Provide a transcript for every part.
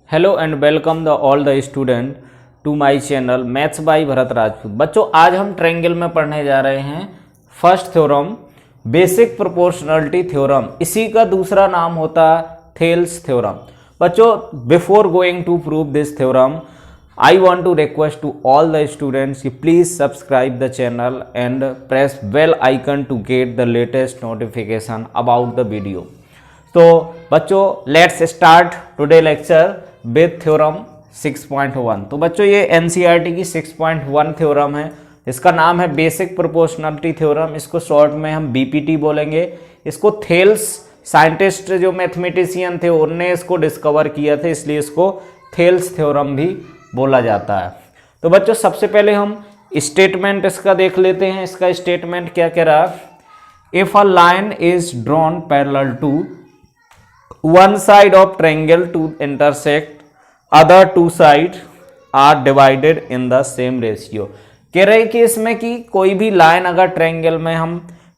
Hello and welcome the all the student to my channel maths by Bharat Rajput. बच्चों आज हम triangle में पढ़ने जा रहे हैं first theorem basic proportionality theorem. इसी का दूसरा नाम होता है थेल्स थ्योरम। बच्चों before going to prove this theorem I want to request to all the students कि please subscribe the channel and press bell icon to get the latest notification about the video। तो बच्चों let's start today lecture with theorem 6.1। तो बच्चों ये NCERT की 6.1 theorem है। इसका नाम है बेसिक प्रोपोर्शनलिटी थ्योरम। इसको शॉर्ट में हम बीपीटी बोलेंगे। इसको थेल्स साइंटिस्ट जो मैथमेटिशियन थे उनने इसको डिस्कवर किया था, इसलिए इसको थेल्स थ्योरम भी बोला जाता है। तो बच्चों सबसे पहले हम स्टेटमेंट इसका देख लेते हैं। इसका स्टेटमेंट क्या कह रहा है? If a line is drawn parallel to one side of triangle to intersect other two side are divided in the same ratio. कह रहे कि इसमें कि कोई भी लाइन अगर ट्रायंगल में हम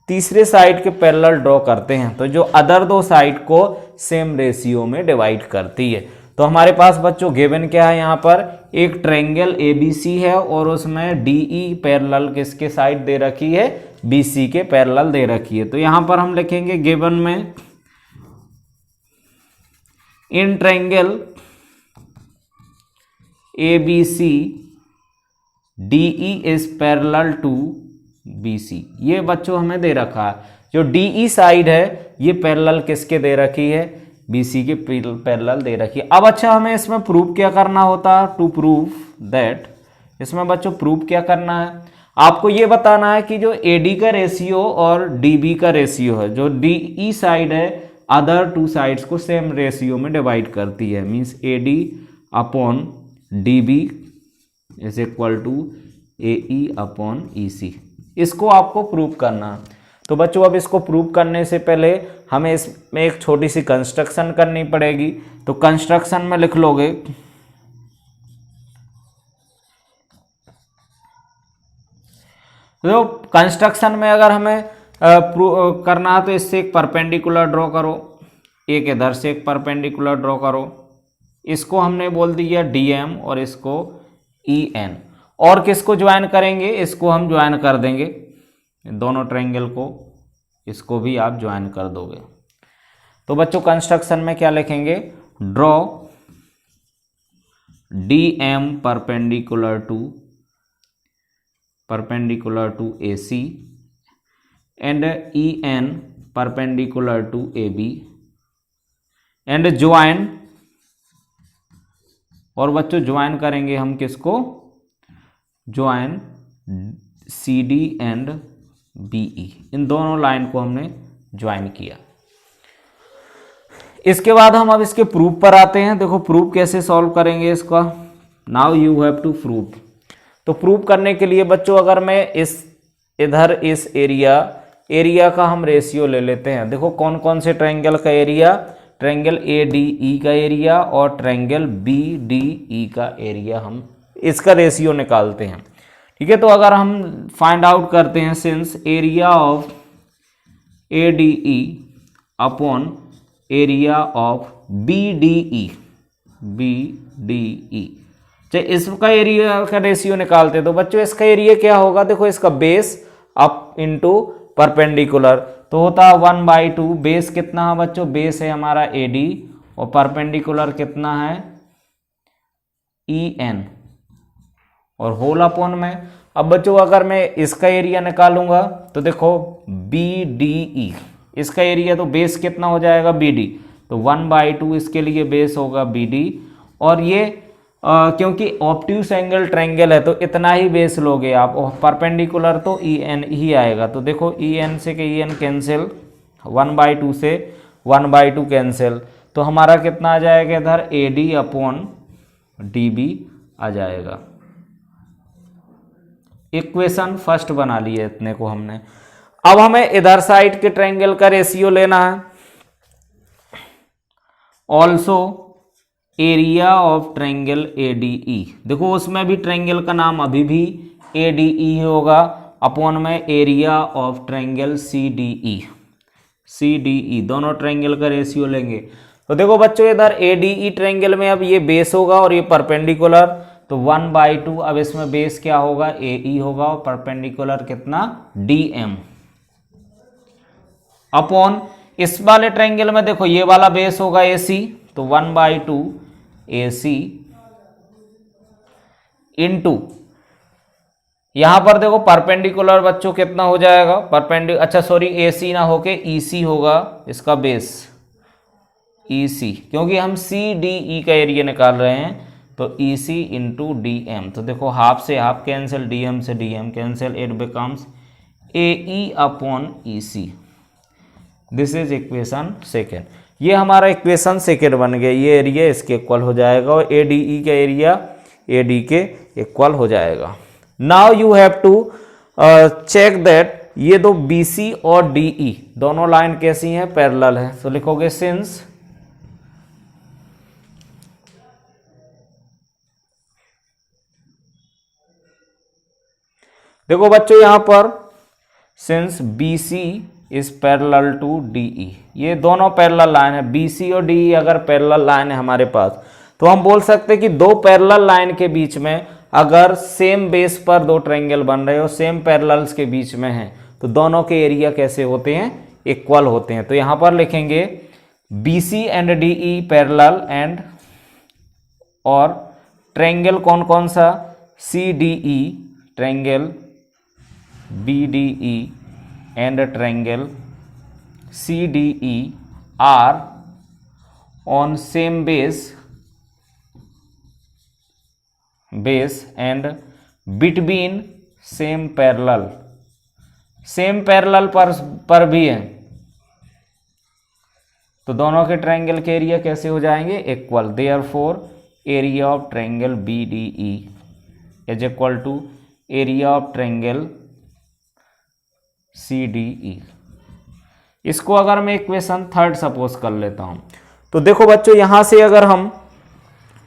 तीसरे साइड के पैरेलल ड्रॉ करते हैं तो जो अदर दो साइड को सेम रेशियो में डिवाइड करती है। तो हमारे पास बच्चों गिवन क्या है? यहाँ पर एक ट्रायंगल ABC है और उसमें DE पैरेलल किसके साइड दे रखी है? BC के पैरेलल दे रखी है। तो यहाँ पर हम लिखेंगे गिवन में in triangle ABC DE is parallel to BC। ये बच्चों हमें दे रखा है। जो DE साइड है ये पैरेलल किसके दे रखी है? BC के पैरेलल दे रखी है। अब अच्छा हमें इसमें प्रूव क्या करना होता है? टू प्रूव दैट, इसमें बच्चों प्रूव क्या करना है? आपको ये बताना है कि जो AD का रेशियो और DB का रेशियो है, जो DE साइड है अदर टू साइड्स को सेम रेशियो में डिवाइड करती है। Means AD upon DB is equal to AE upon EC। इसको आपको प्रूव करना है। तो बच्चों अब इसको प्रूव करने से पहले हमें इसमें एक छोटी सी कंस्ट्रक्शन करनी पड़ेगी। तो कंस्ट्रक्शन में लिख लोगे तो कंस्ट्रक्शन में अगर हमें करना है तो इससे एक परपेंडिकुलर ड्रॉ करो, एक इधर से एक परपेंडिकुलर ड्रॉ करो। इसको हमने बोल दिया DM और इसको EN। और किसको ज्वाइन करेंगे? इसको हम ज्वाइन कर देंगे दोनों ट्रायंगल को, इसको भी आप ज्वाइन कर दोगे। तो बच्चों कंस्ट्रक्शन में क्या लिखेंगे? Draw DM perpendicular to AC and EN perpendicular to AB and join. और बच्चों ज्वाइन करेंगे हम किसको? Join CD and BE। इन दोनों लाइन को हमने ज्वाइन किया। इसके बाद हम अब इसके प्रूफ पर आते हैं। देखो प्रूफ कैसे सॉल्व करेंगे इसका। Now you have to prove. तो प्रूव करने के लिए बच्चों अगर मैं इस एरिया का हम रेशियो ले लेते हैं। देखो कौन कौन से ट्रायंगल का एरिया? ट्रायंगल ADE का एरिया और ट्रायंगल BDE का एरिया, हम इसका रेशियो निकालते हैं। ठीक है, तो अगर हम फाइंड आउट करते हैं since area of ADE upon area of BDE चाहे इसका एरिया का रेशियो निकालते हैं तो बच्चों इसका एरिया क्या होगा? देखो इसका बेस अप इंटू परपेंडिकुलर तो होता है 1/2। बेस कितना है बच्चों? बेस है हमारा AD और परपेंडिकुलर कितना है? EN और होल अपॉन में। अब बच्चों अगर मैं इसका एरिया निकालूंगा तो देखो BDE, इसका एरिया तो बेस कितना हो जाएगा? BD, तो 1/2 इसके लिए बेस होगा BD। और ये क्योंकि ऑब्ट्यूस एंगल ट्रायंगल है तो इतना ही बेस लोगे आप, और परपेंडिकुलर तो EN ही आएगा। तो देखो EN से EN कैंसिल, 1/2 से 1/2 कैंसिल, तो हमारा कितना आ जाएगा इधर? AD अपॉन DB आ जाएगा। इक्वेशन फर्स्ट बना लिए इतने को हमने। अब हमें इधर साइड के ट्रायंगल का रेशियो लेना है। Also area of triangle ADE। देखो उसमें भी ट्रायंगल का नाम अभी भी ADE होगा, अपॉन में एरिया ऑफ ट्रायंगल CDE दोनों ट्रायंगल का रेशियो लेंगे। तो देखो बच्चों इधर ADE ट्रायंगल में अब ये बेस होगा और ये परपेंडिकुलर, तो 1/2 अब इसमें बेस क्या होगा AE होगा और परपेंडिकुलर कितना DM अपॉन इस वाले ट्रायंगल में देखो ये वाला बेस होगा AC, तो 1/2 AC इंटू यहां पर देखो परपेंडिकुलर बच्चों कितना हो जाएगा अच्छा सॉरी AC ना होके EC होगा इसका बेस EC, क्योंकि हम CDE का एरिया निकाल रहे हैं तो EC इंटू DM, तो देखो हाफ से हाफ कैंसिल, DM से DM cancel, it becomes AE upon EC। This is equation second. ये हमारा इक्वेशन सेकेंड बन गया, ये एरिया इसके इक्वल हो जाएगा और ADE का एरिया AD के इक्वल हो जाएगा। Now you have to check that ये दो BC और DE दोनों लाइन कैसी हैं, पैरेलल है। तो लिखोगे सिंस देखो बच्चों यहां पर since BC is parallel to DE, ये दोनों पैरेलल लाइन है। BC और DE अगर पैरेलल लाइन है हमारे पास तो हम बोल सकते हैं कि दो पैरेलल लाइन के बीच में अगर सेम बेस पर दो ट्रायंगल बन रहे हो, सेम पैरेलल्स के बीच में हैं, तो दोनों के एरिया कैसे होते हैं, इक्वल होते हैं। तो यहां पर लिखेंगे BC and DE parallel and और ट्रायंगल कौन कौन सा, CDE triangle, BDE and triangle CDE are on same base and between same parallel पर भी है, तो दोनों के ट्रायंगल के एरिया कैसे हो जाएंगे, equal. Therefore area of triangle BDE is equal to area of triangle CDE। इसको अगर मैं इक्वेशन थर्ड सपोज कर लेता हूं, तो देखो बच्चों यहां से अगर हम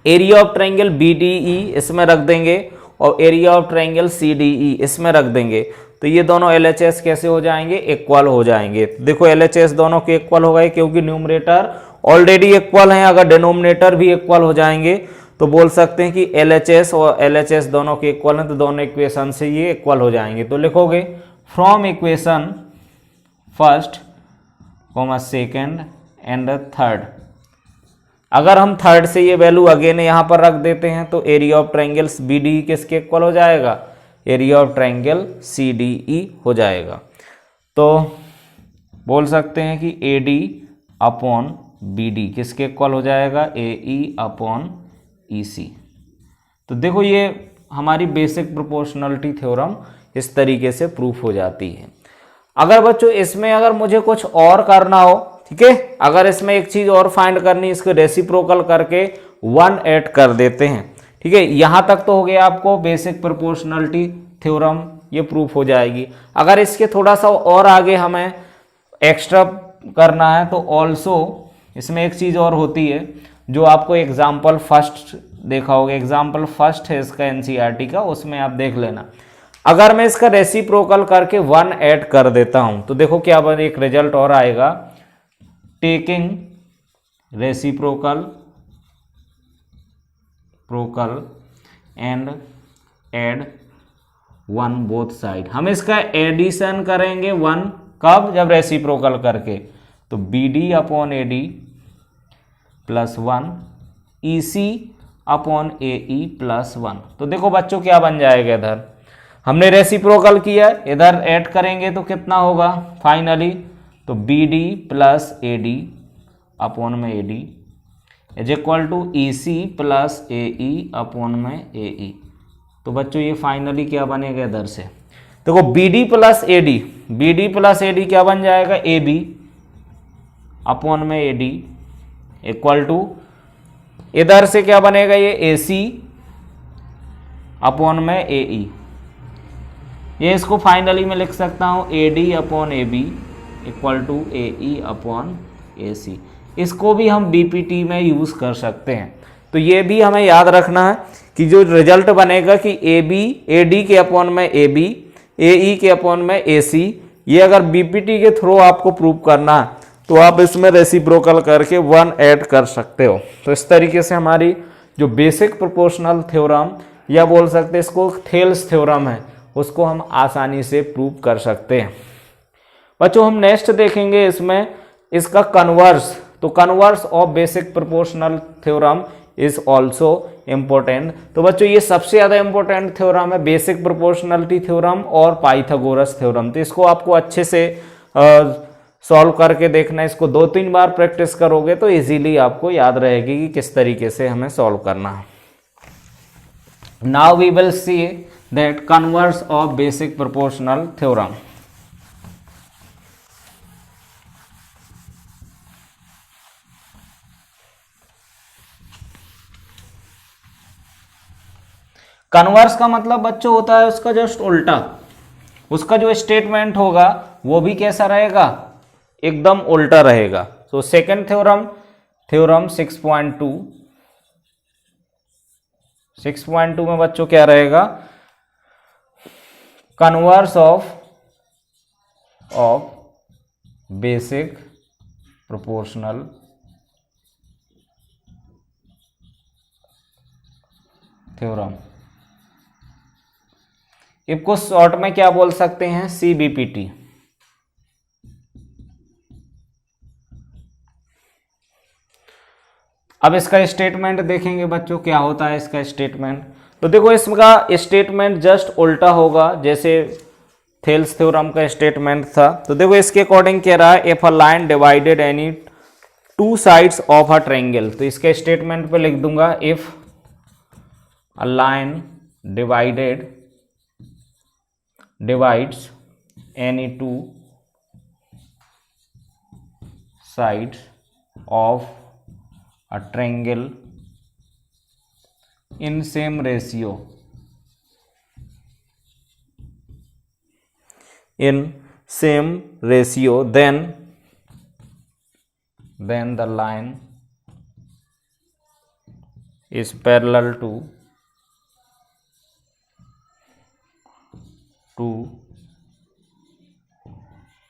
एरिया ऑफ ट्रायंगल BDE इसमें रख देंगे और एरिया ऑफ ट्रायंगल CDE इसमें रख देंगे, तो ये दोनों LHS कैसे हो जाएंगे, इक्वल हो जाएंगे। देखो LHS दोनों के इक्वल हो गए क्योंकि न्यूमरेटर ऑलरेडी इक्वल हैं। अगर डिनोमिनेटर भी इक्वल हो जाएंगे तो बोल सकते हैं कि LHS और LHS दोनों के इक्वल हैं, तो दोनों इक्वेशन से ये इक्वल हो जाएंगे। तो लिखोगे from equation first comma second and third, अगर हम थर्ड से ये वैल्यू अगेन यहां पर रख देते हैं तो एरिया ऑफ ट्रायंगल BDE किसके इक्वल हो जाएगा, एरिया ऑफ ट्रायंगल CDE हो जाएगा। तो बोल सकते हैं कि AD अपॉन BD किसके इक्वल हो जाएगा, AE अपॉन EC। तो देखो ये हमारी बेसिक प्रोपोर्शनलिटी थ्योरम इस तरीके से प्रूफ हो जाती है। अगर बच्चों इसमें अगर मुझे कुछ और करना हो, ठीक है, अगर इसमें एक चीज और फाइंड करनी, इसको रेसिप्रोकल करके 1 ऐड कर देते हैं, ठीक है। यहां तक तो हो गया आपको बेसिक प्रोपोर्शनलिटी थ्योरम, ये प्रूफ हो जाएगी। अगर इसके थोड़ा सा और आगे हमें एक्स्ट्रा करना है तो ऑल्सो इसमें एक चीज और होती है जो आपको एग्जाम्पल फर्स्ट देखा होगा, एग्जाम्पल फर्स्ट है इसका NCERT का, उसमें आप देख लेना। अगर मैं इसका रेसिप्रोकल करके 1 ऐड कर देता हूं तो देखो क्या बने, एक रिजल्ट और आएगा, taking reciprocal and add 1 both side. हम इसका एडिशन करेंगे 1 कब, जब रेसिप्रोकल करके, तो BD upon AD plus 1 EC upon AE plus 1। तो देखो बच्चों क्या बन जाएगा, इधर हमने रेसिप्रोकल किया, इधर ऐड करेंगे तो कितना होगा फाइनली, तो BD प्लस AD अपॉन में AD is equal to EC plus AE upon में AE। तो बच्चों ये फाइनली क्या बनेगा, इधर से देखो BD प्लस AD क्या बन जाएगा, AB अपॉन में AD इक्वल टू इधर से क्या बनेगा, ये AC अपॉन में AE। ये इसको फाइनली मैं लिख सकता हूं AD upon AB equal to AE upon AC। इसको भी हम BPT में यूज कर सकते हैं। तो ये भी हमें याद रखना है कि जो रिजल्ट बनेगा कि AD के अपॉन में AB, AE के अपॉन में AC, ये अगर BPT के थ्रू आपको प्रूव करना है तो आप इसमें रेसिप्रोकल करके 1 ऐड कर सकते हो। तो इस तरीके से हमारी जो बेसिक प्रोपोर्शनल थ्योरम या बोल सकते हैं इसको थेल्स थ्योरम है, उसको हम आसानी से प्रूव कर सकते हैं। बच्चों हम नेक्स्ट देखेंगे इसमें इसका कन्वर्स। तो converse of basic proportional theorem is also important. तो बच्चों ये सबसे ज्यादा इंपॉर्टेंट थ्योरम है, बेसिक प्रोपोर्शनलिटी थ्योरम और पाइथागोरस थ्योरम। तो इसको आपको अच्छे से सॉल्व करके देखना है। इसको 2-3 बार प्रैक्टिस करोगे तो इजीली आपको याद रहेगी कि किस तरीके से हमें सॉल्व करना है। Now we will see that converse of basic proportional theorem. Converse का मतलब बच्चों होता है उसका जस्ट उल्टा। उसका जो स्टेटमेंट होगा वो भी कैसा रहेगा, एकदम उल्टा रहेगा। सो सेकंड थ्योरम, थ्योरम 6.2 में बच्चों क्या रहेगा, converse of basic proportional theorem. इसको शॉर्ट में क्या बोल सकते हैं, CBPT। अब इसका स्टेटमेंट देखेंगे बच्चों क्या होता है इसका स्टेटमेंट। तो देखो इसका स्टेटमेंट जस्ट उल्टा होगा जैसे थेल्स थ्योरम का स्टेटमेंट था। तो देखो इसके अकॉर्डिंग कह रहा है if a line divided any 2 sides of a triangle. तो इसके स्टेटमेंट पे लिख दूंगा if a line divides any 2 sides of a triangle in same ratio, then the line is parallel to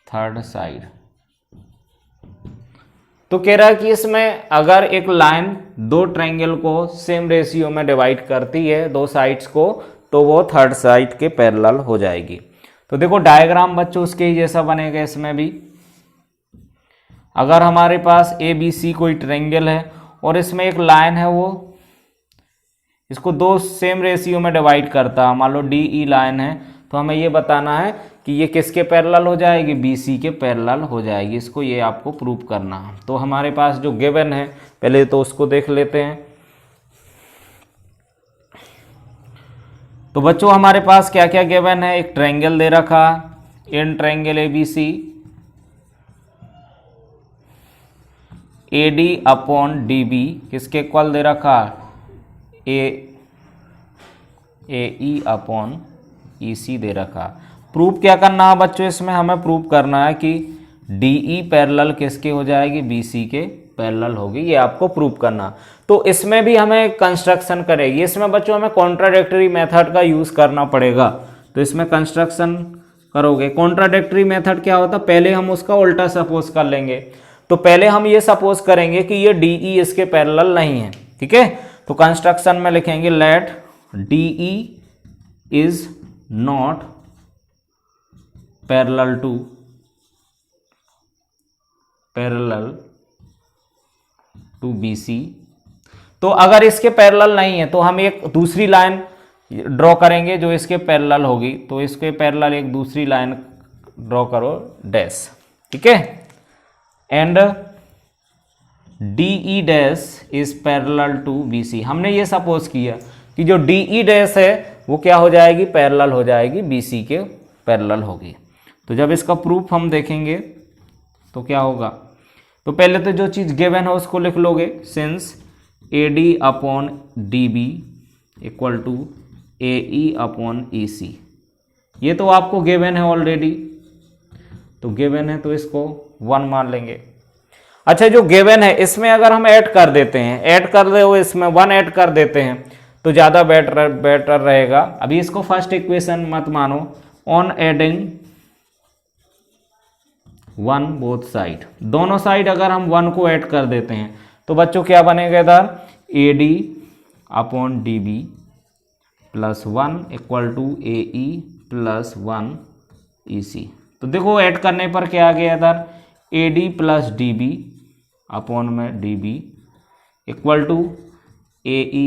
third side. तो कह रहा है कि इसमें अगर एक लाइन 2 ट्रायंगल को सेम रेशियो में डिवाइड करती है 2 साइड्स को, तो वो थर्ड साइड के पैरेलल हो जाएगी। तो देखो डायग्राम बच्चों उसके ही जैसा बनेगा। इसमें भी अगर हमारे पास ABC कोई ट्रायंगल है और इसमें एक लाइन है वो इसको 2 सेम रेशियो में डिवाइड करता है, मान लो DE लाइन है, तो हमें ये बताना है कि ये किसके पैरेलल हो जाएगी, BC के पैरेलल हो जाएगी। इसको ये आपको प्रूव करना है। तो हमारे पास जो गिवन है पहले तो उसको देख लेते हैं। तो बच्चों हमारे पास क्या क्या गिवन है, एक ट्रायंगल दे रखा, इन triangle ABC AD upon DB किसके इक्वल दे रखा, AE अपॉन EC दे रखा। प्रूव क्या करना है बच्चों, इसमें हमें प्रूव करना है कि DE पैरेलल किसके हो जाएगी, BC के पैरेलल होगी। ये आपको प्रूव करना। तो इसमें भी हमें कंस्ट्रक्शन करेगी। इसमें बच्चों हमें कॉन्ट्राडिक्टरी मेथड का यूज करना पड़ेगा। तो इसमें कंस्ट्रक्शन करोगे। कॉन्ट्राडिक्टरी मेथड क्या होता है, पहले हम उसका उल्टा सपोज कर लेंगे। तो पहले हम ये सपोज करेंगे कि ये DE इसके पैरेलल नहीं है, ठीक है। तो कंस्ट्रक्शन में लिखेंगे let DE is not parallel to BC। तो अगर इसके पैरेलल नहीं है तो हम एक दूसरी लाइन ड्रॉ करेंगे जो इसके पैरेलल होगी। तो इसके पैरेलल एक दूसरी लाइन ड्रॉ करो डैश, ठीक है। And DE dash is parallel to BC। हमने ये सपोज किया कि जो DE डैश है वो क्या हो जाएगी, पैरेलल हो जाएगी, BC के पैरेलल होगी। तो जब इसका प्रूफ हम देखेंगे तो क्या होगा, तो पहले तो जो चीज़ गिवन है उसको लिख लोगे, since AD upon DB equal to AE upon EC। ये तो आपको गिवन है ऑलरेडी, तो गिवन है तो इसको 1 मान लेंगे। अच्छा जो गिवन है इसमें अगर हम ऐड कर देते हैं, ऐड कर दे वो इसमें 1 ऐड कर देते हैं तो ज़्यादा बेटर रहेगा। अभी इसको फर्स्ट इक्वेशन मत मानो, ऑन एडिंग 1 बोथ साइड, दोनों साइड अगर हम 1 को ऐड कर देते हैं तो बच्चों क्या बनेगा इधर AD upon DB plus 1 equal to AE plus 1 EC। तो देखो ऐड करने पर क्या आ गया इधर AD प्लस DB अपॉन में DB equal to AE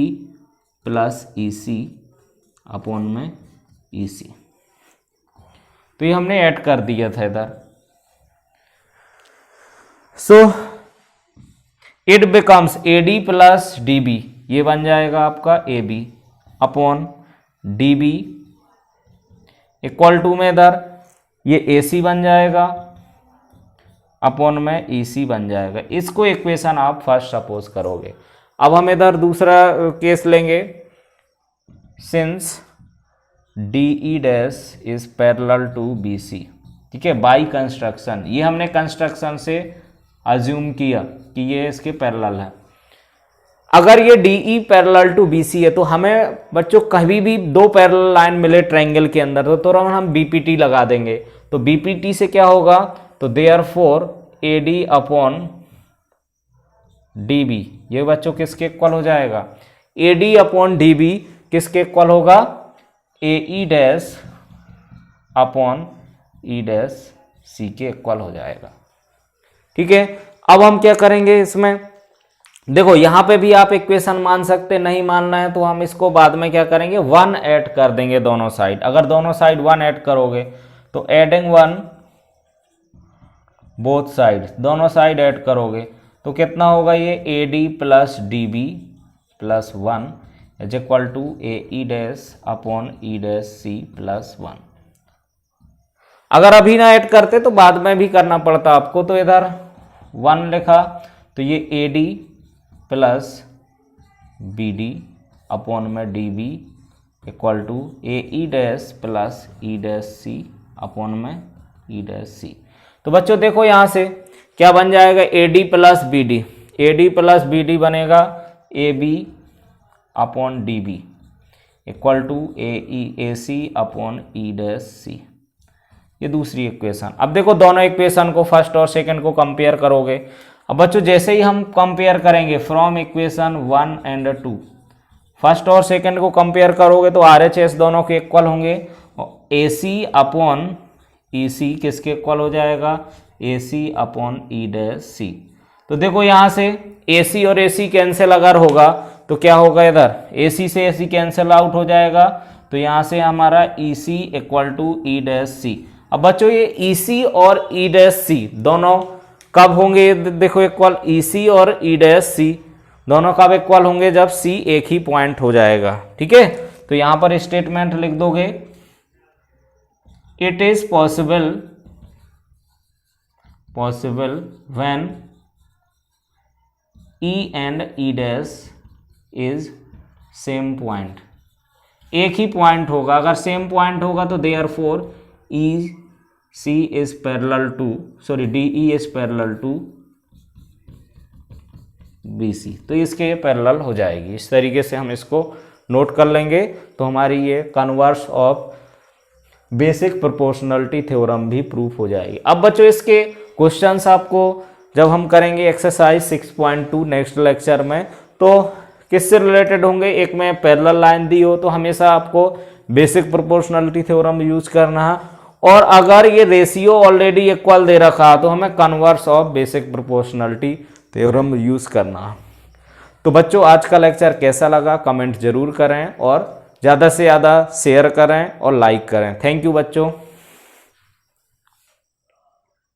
plus EC upon में EC। तो ये हमने ऐड कर दिया था इधर। So it becomes AD plus DB, ये बन जाएगा आपका AB upon DB equal to में इधर ये AC बन जाएगा अपॉन में EC बन जाएगा। इसको इक्वेशन आप फर्स्ट सपोज करोगे। अब हम इधर दूसरा केस लेंगे, since DE dash is parallel to BC, ठीक है, बाई कंस्ट्रक्शन। ये हमने कंस्ट्रक्शन से अज्यूम किया कि ये इसके पैरेलल है। अगर ये DE पैरेलल टू BC है तो हमें बच्चों कभी भी दो पैरेलल लाइन मिले ट्रायंगल के अंदर तो तुरंत हम BPT लगा देंगे। तो BPT से क्या होगा, तो देयरफॉर AD अपॉन DB ये बच्चों किसके इक्वल हो जाएगा, AD अपॉन DB किसके इक्वल होगा, AE डैश अपॉन E डैश C के इक्वल हो जाएगा। ठीक है, अब हम क्या करेंगे इसमें, देखो यहां पे भी आप इक्वेशन मान सकते, नहीं मानना है तो हम इसको बाद में क्या करेंगे 1 ऐड कर देंगे दोनों साइड। अगर दोनों साइड 1 ऐड करोगे तो एडिंग 1 बोथ साइड, दोनों साइड ऐड करोगे तो कितना होगा, ये AD plus DB plus 1 is equal to AE डैश अपॉन E डैश C प्लस 1। अगर अभी ना ऐड करते तो बाद में भी करना पड़ता आपको, तो इधर 1 लिखा तो ये AD प्लस BD अपॉन में DB equal to AE dash plus E dash C upon में E डैश C। तो बच्चों देखो यहां से क्या बन जाएगा, AD plus BD, AD plus BD बनेगा AB upon DB equal to AC अपॉन E डैश C। ये दूसरी इक्वेशन। अब देखो दोनों इक्वेशन को फर्स्ट और सेकंड को कंपेयर करोगे। अब बच्चों जैसे ही हम कंपेयर करेंगे फ्रॉम इक्वेशन 1 एंड 2, फर्स्ट और सेकंड को कंपेयर करोगे तो RHS दोनों के इक्वल होंगे। AC अपॉन EC किसके इक्वल हो जाएगा, AC अपॉन E डैश C। तो देखो यहां से AC और AC कैंसिल अगर होगा तो क्या होगा, इधर AC से AC कैंसिल आउट हो जाएगा तो यहां से हमारा EC equal to E dash C। अब बच्चों ये EC और E डैश C दोनों कब होंगे, देखो इक्वल, EC और E डैश C दोनों कब इक्वल होंगे, जब C एक ही पॉइंट हो जाएगा। ठीक है, तो यहां पर स्टेटमेंट लिख दोगे, it is possible when E and E dash is same point, एक ही पॉइंट होगा। अगर सेम पॉइंट होगा तो therefore EC is parallel to, sorry DE is parallel to BC, तो इसके पैरेलल हो जाएगी। इस तरीके से हम इसको नोट कर लेंगे तो हमारी ये converse of basic proportionality theorem भी प्रूफ हो जाएगी। अब बच्चों इसके क्वेश्चंस आपको जब हम करेंगे एक्सरसाइज 6.2 नेक्स्ट लेक्चर में, तो किससे रिलेटेड होंगे, एक में पैरेलल लाइन दी हो तो हमेशा आपको बेसिक प्रोपोर्शनलिटी थ्योरम यूज करना है, और अगर ये रेशियो ऑलरेडी इक्वल दे रखा तो हमें converse of basic proportionality theorem use करना। तो बच्चों आज का लेक्चर कैसा लगा कमेंट जरूर करें और ज़्यादा से ज़्यादा शेयर करें और लाइक करें। थैंक यू बच्चों।